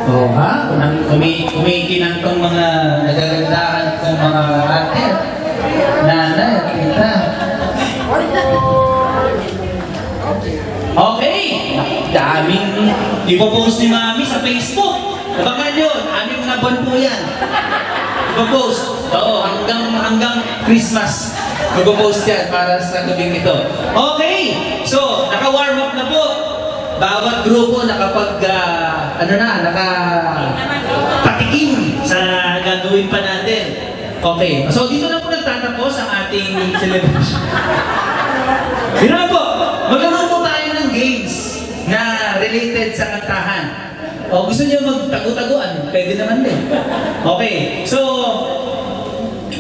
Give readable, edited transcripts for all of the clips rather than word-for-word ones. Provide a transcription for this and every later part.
Oo ha? Umiikinan tong mga nagagandahan kong mga ate, nanay, tita. Okay! Daming ipopost ni Mami sa Facebook. Abangan yun, 6 na buwan po yan. Ipopost. Oo, hanggang Christmas. Ipopost yan para sa gabing ito. Okay! So, naka-warm up na po. Bawat grupo nakapatikim sa gagawin pa natin. Okay. So, dito na po nagtatapos ang ating celebration. Dito na po. Maglaro po tayo ng games na related sa kantahan. O gusto niyo magtago-taguan? Pwede naman din. Okay. So,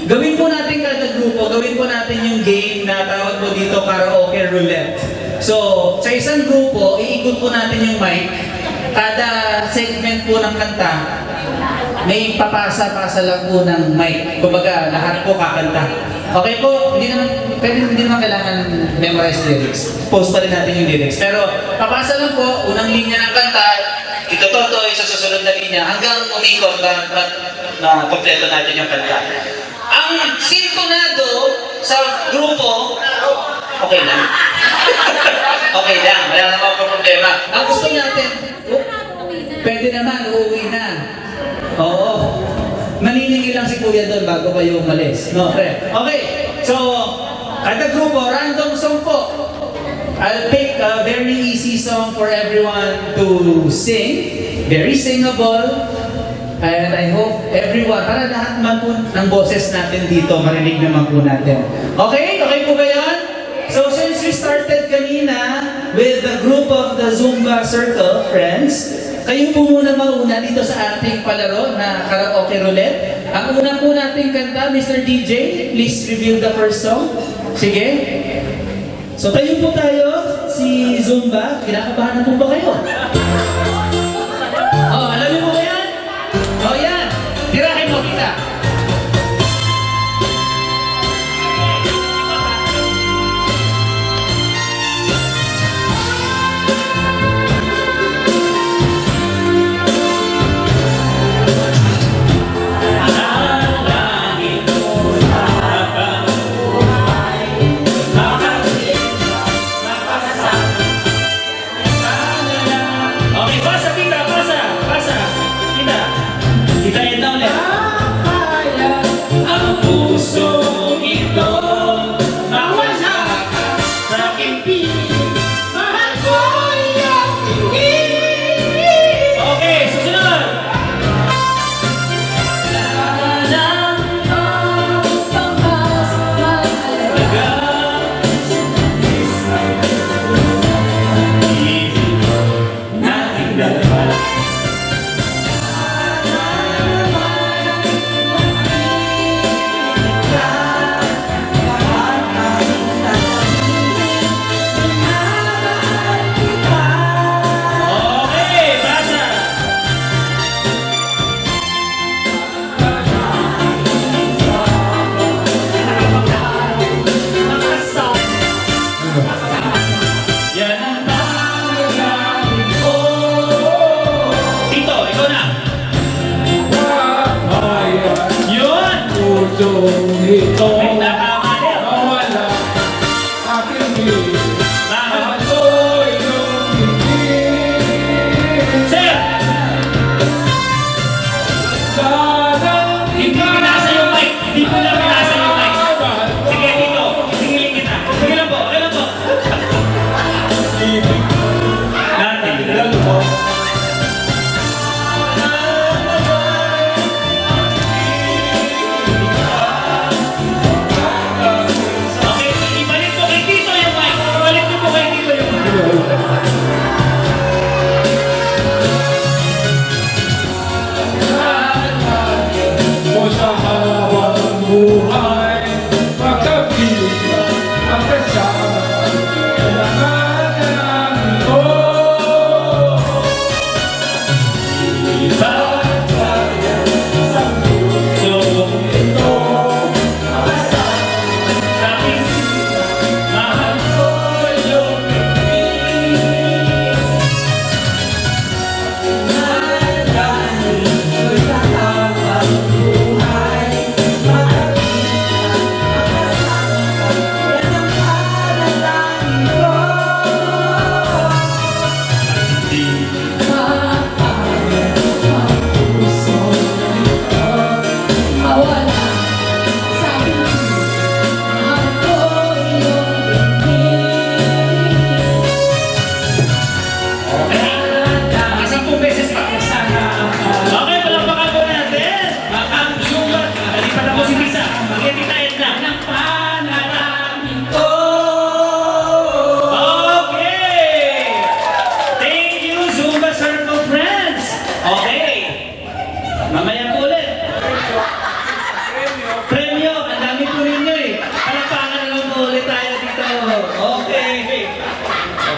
gawin po natin kada grupo, gawin po natin yung game na tawag po dito karaoke roulette. So, sa isang grupo, iikot po natin yung mic. Kada segment po ng kanta, may papasa-pasa lang po ng mic. Kumbaga, lahat po kakanta. Okay po, hindi naman kailangan memorize lyrics. Post pa rin natin yung lyrics. Pero, papasa lang po, unang linya ng kanta, ito sa susunod na linya, hanggang umikot na kompleto natin yung kanta. Ang sintonado sa grupo, okay lang. Okay lang, wala naman po problema. Ang gusto natin, pwede naman, uuwi na. Oo. Maniningil lang si Kuya doon bago kayo umalis. No, pre. Okay, so, kada grupo, random song po. I'll pick a very easy song for everyone to sing. Very singable. And I hope everyone, para lahat man po ng boses natin dito, marinig naman po natin. Okay? Okay po ba yan? So since we started kanina with the group of the Zumba Circle friends, kayo po muna mauna dito sa ating palaro na karaoke roulette. Ang una po nating kanta, Mr. DJ, please reveal the first song. Sige. So kayo po tayo, si Zumba, kinakabahan na po ba kayo? Oh, alam niyo po ba yan? Oh, yan. Tirahin mo kita.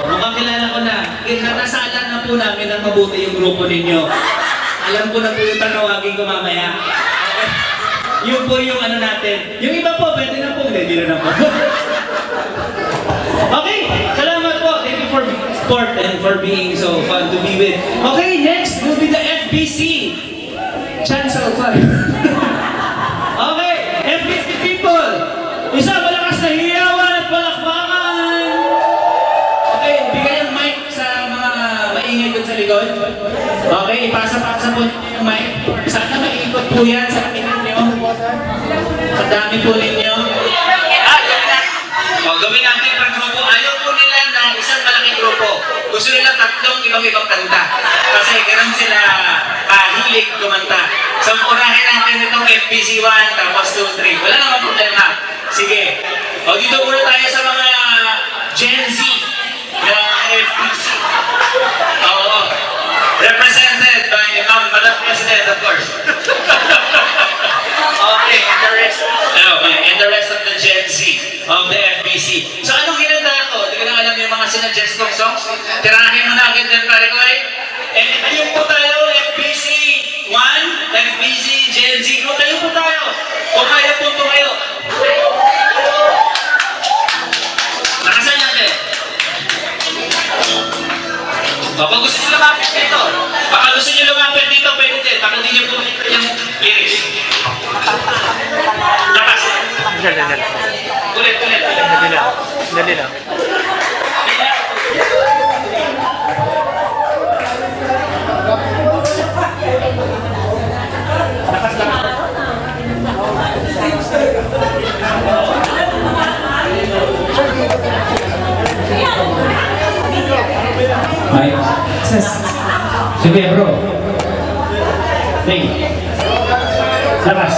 mukhang kilala ko na. Nasalan na po namin ng mabuti yung grupo ninyo. Alam ko na po yung tatawagin ko mamaya. Okay. Yun po yung ano natin. Yung iba po, pwede na po. Hindi na po. Okay, salamat po. Thank you for support and for being so fun to be with. Okay, next will be the FBC. Chancel Club. Okay, FBC people. Isa malakas na hiyawan at palakpakan. Okay, bigay ang mic sa mga maingay doon sa likod. Okay, ipasa-pasa po yung mic. Sana maikot po yan sa kapitan nyo. Sa dami po ninyo. Gawin natin pang grupo. Ayaw po nila na isang malaking grupo. Gusto nila tatlong ibang-ibang kanta. Kasi ganun sila hilig kumanta. So, unahin natin itong FBC 1, tapos 2, 3. Wala namang problema. Sige. O, dito muna tayo sa mga Gen Z ng FBC. Oo. Represented by Madam President, of course. Okay, and the rest of the Gen Z of the FBC. So, anong ginanda ko? Hindi ko na alam yung mga sinadjust kong songs. Tirahin mo na agad din, pare ko eh. Ayun po tayo, FBC 1, FBC, Gen Z group. Ayun po tayo. O kaya po kayo. Nakasan natin. Baka gusto nyo lumapit dito. Baka gusto nyo lumapit dito, pwede din. Baka hindi nyo po yung lyrics. Lakas. Dali. Ulit. Dali lang. Hi. Sige bro. Hey. Lakas.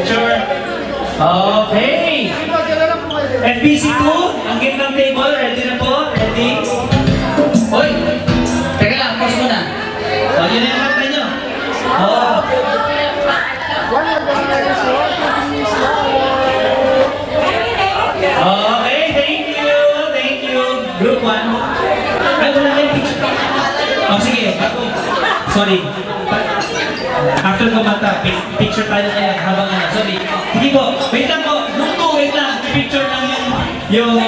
picture. Okay. FBC2, ang game ng table, ready na po? Ready? Hoy! Teka lang, pause muna. O, yun na yung kanta nyo. Oh. Okay, thank you. Thank you. Group 1. Ay, wala kayong picture. Oh, sige. Sorry. After kumanta, picture tayo ngayon habang ano. Sorry. Sige po. Wait lang po. Group 2, wait lang. Picture lang yung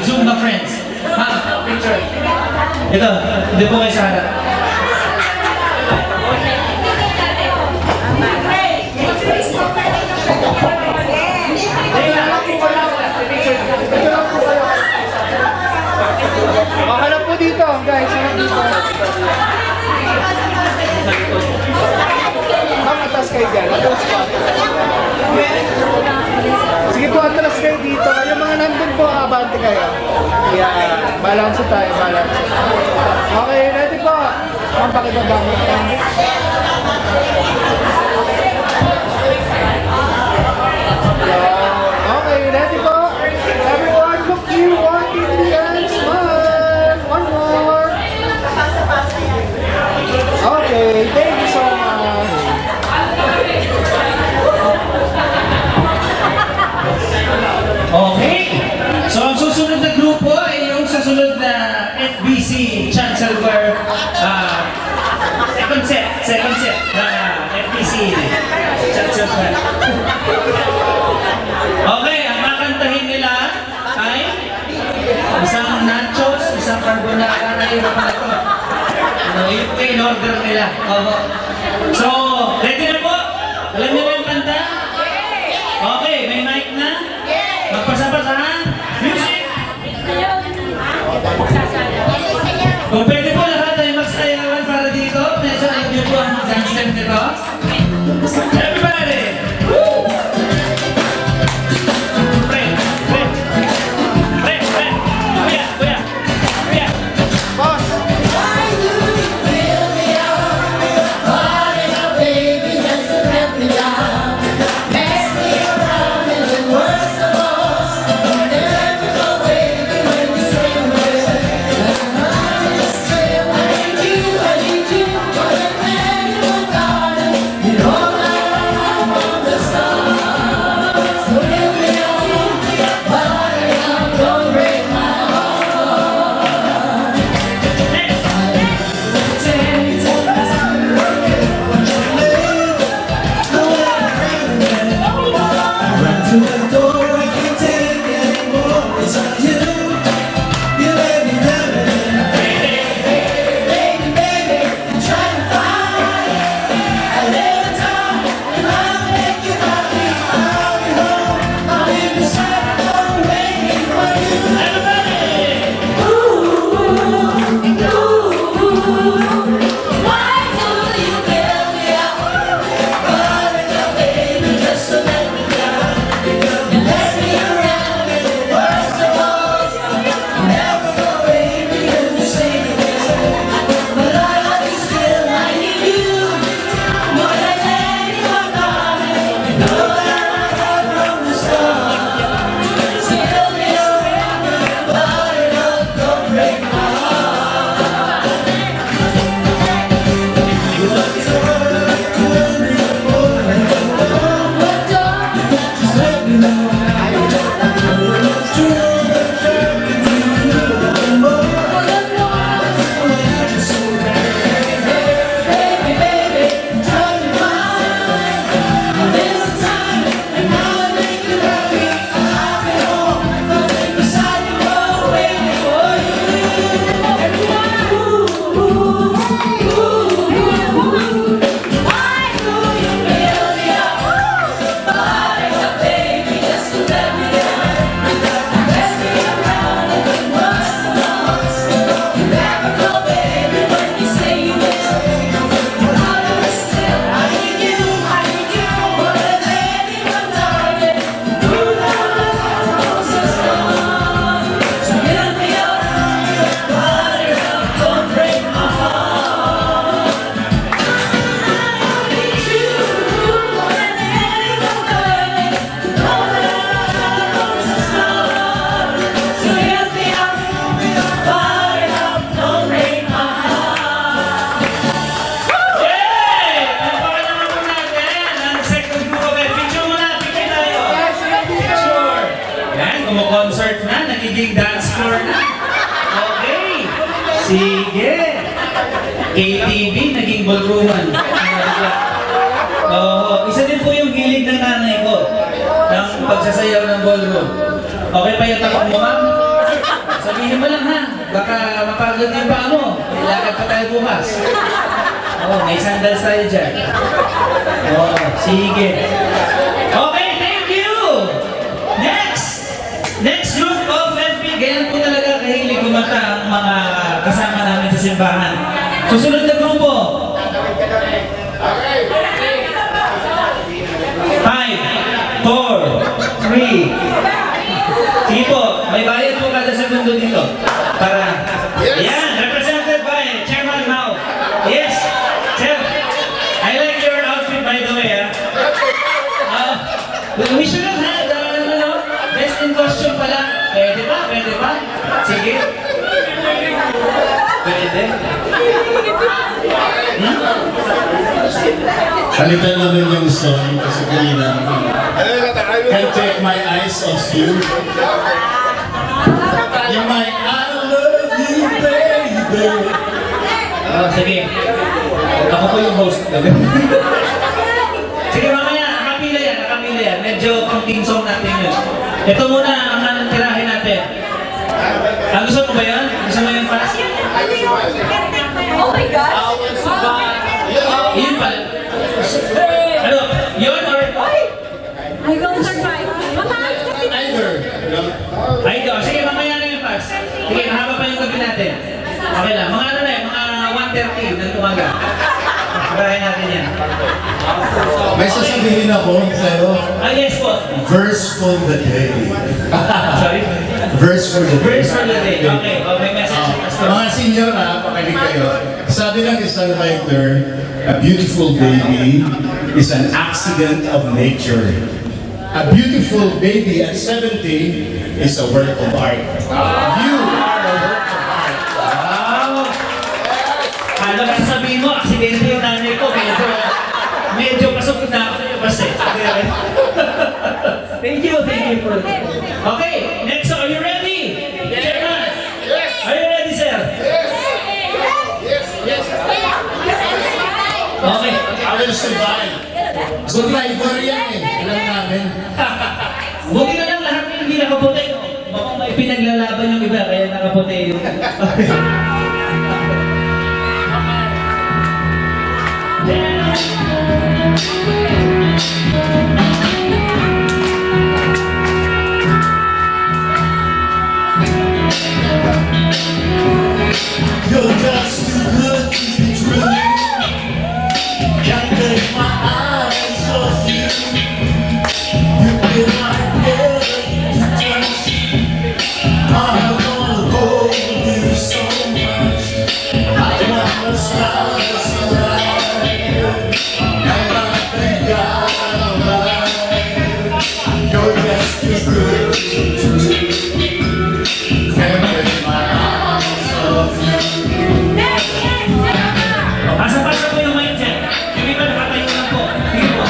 Zoom na friends. Ha? Picture. Ito. Hindi po kayo sa harap. Harap po dito, guys. Harap dito. Atas kayo dyan. Atas pa. Sige po, atras kayo dito. Yung mga nandun po, abante kayo. Yeah, balance tayo, balance. Okay, ready po. Pampakibaba mo. Okay, ready po. Everyone, look you, walk in the end, smile. One more. Okay, thank you so much. Okay. So, ang susunod na grupo ay yung susunod na FBC Chancellor second set na FBC Chancellor. Okay, ang makantahin nila ay isang nachos, isang carbonara na iba pala ito. Ano, yung in-order nila. Opo. So, ready na po? Alam niyo ba yung kanta? Okay, may mic na? Magpasa-pasa ha? Music! Kung pwede po lahat ay magsayawan para dito, medyo ayaw niyo po ang dance step nito. Everybody! Woo! Pre! Pre! Pre! Pre! Kuya! Kuya! Kuya! Boss! naging dance floor na. Okay. Sige. KTV, naging ballrooman. Oo, isa din po yung hilig ng nanay ko ng pagsasayaw ng ballroom. Okay pa yung takot mo, ma'am? Sabihin mo lang ha, baka mapagod yung paa mo. Ilagad pa tayo bukas. Oo, may sandals tayo dyan. Oo, sige. Okay, thank you! Next group of FP, ganyan po talaga kahilig kumanta ang mga kasama namin sa simbahan. Susunod na grupo. 5, 4, 3. Sige po, may bayad po kada segundo dito. Para, yan, represented by Chairman Mao. Yes, Chef. I like your outfit by the way, we should have had, best in costume pala. Pwede ba? Pwede ba? Sige. Pwede. Palitan namin yung song kasi kanina. Can't take my eyes off you. You're my I love you, baby. Sige. Ako po yung host. Sige mamaya, nakapila yan. Medyo konting song natin yun. Ito muna ang nanatirahin natin. Gusto mo ba yan? Gusto mo yung pass? Oh my God! Yun pala. Ano? Yun or? I will survive. Mataas kasi. Either. Ay, ito. Sige, mamaya na yung pass. Sige, mahaba pa yung gabi natin. Okay lang. Mga ano na yun? Mga 1:30 ng umaga. Pagkain natin yan. May sasabihin ako sa'yo. Yes po. Verse for the day. Sorry? Verse for the day. Verse for the day. Okay. Okay, message. Mga senior pakinig kayo. Sabi ng isang writer, a beautiful baby is an accident of nature. A beautiful baby at 70 is a work of art. You are a work of art. Wow! Alam mo, sasabihin mo, aksidente yung nanay ko. Medyo pasok na ako sa iyo kasi. Thank you for that. Okay, next, are you ready? Chairman? Yes! Are you ready, sir? Yes! Okay. I will survive. Survivor yan eh. Alam namin. Buti na lang lahat yung hindi nakaputi. Baka may pinaglalaban yung iba, kaya nakaputi yung... You're just too good to be true. Can't take my eyes off you. You feel my head to touch. I wanna hold you so much. I wanna stars alive. And I think I'm alive. You're just too good to be true. Can't take my eyes off you. Pasa-pasa po yung mic dyan. Yung iba nakatayo lang po. Sige po.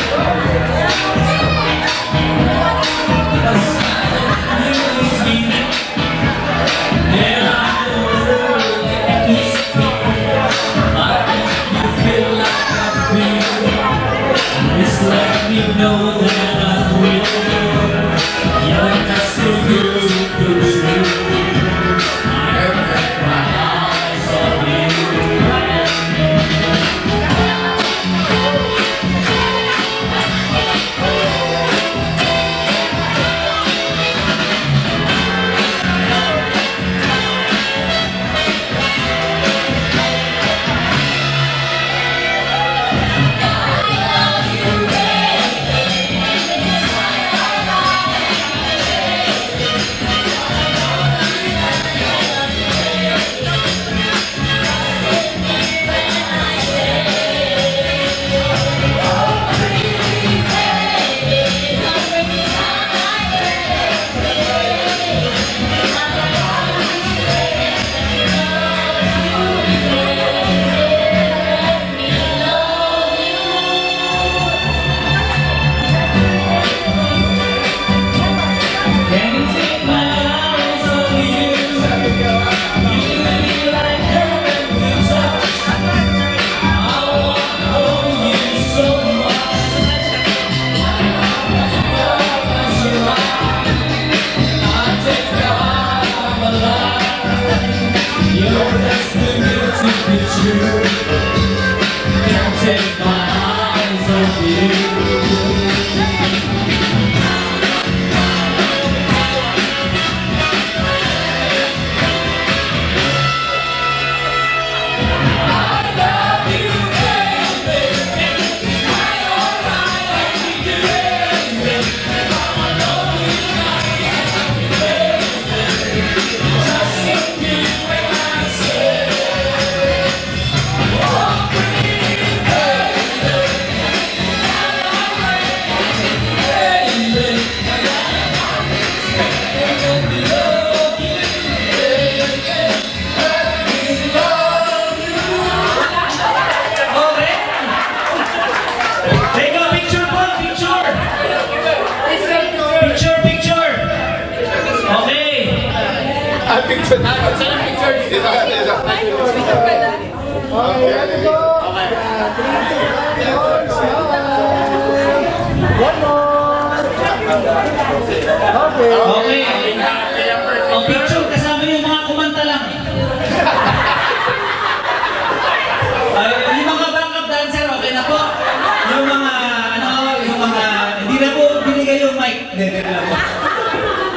Know that I'm with you. You're just too good to be true. Can you take my eyes off you? Picture tayo. Saan ang picture dito? Okay, ready po? 3, 2, 1, smile! One more! Okay. Okay. Ang picture kasama yung mga kumanta lang. Yung mga backup dancer, okay na po. Yung mga, ano, yung mga, hindi na po binigay yung mic. Hindi na po.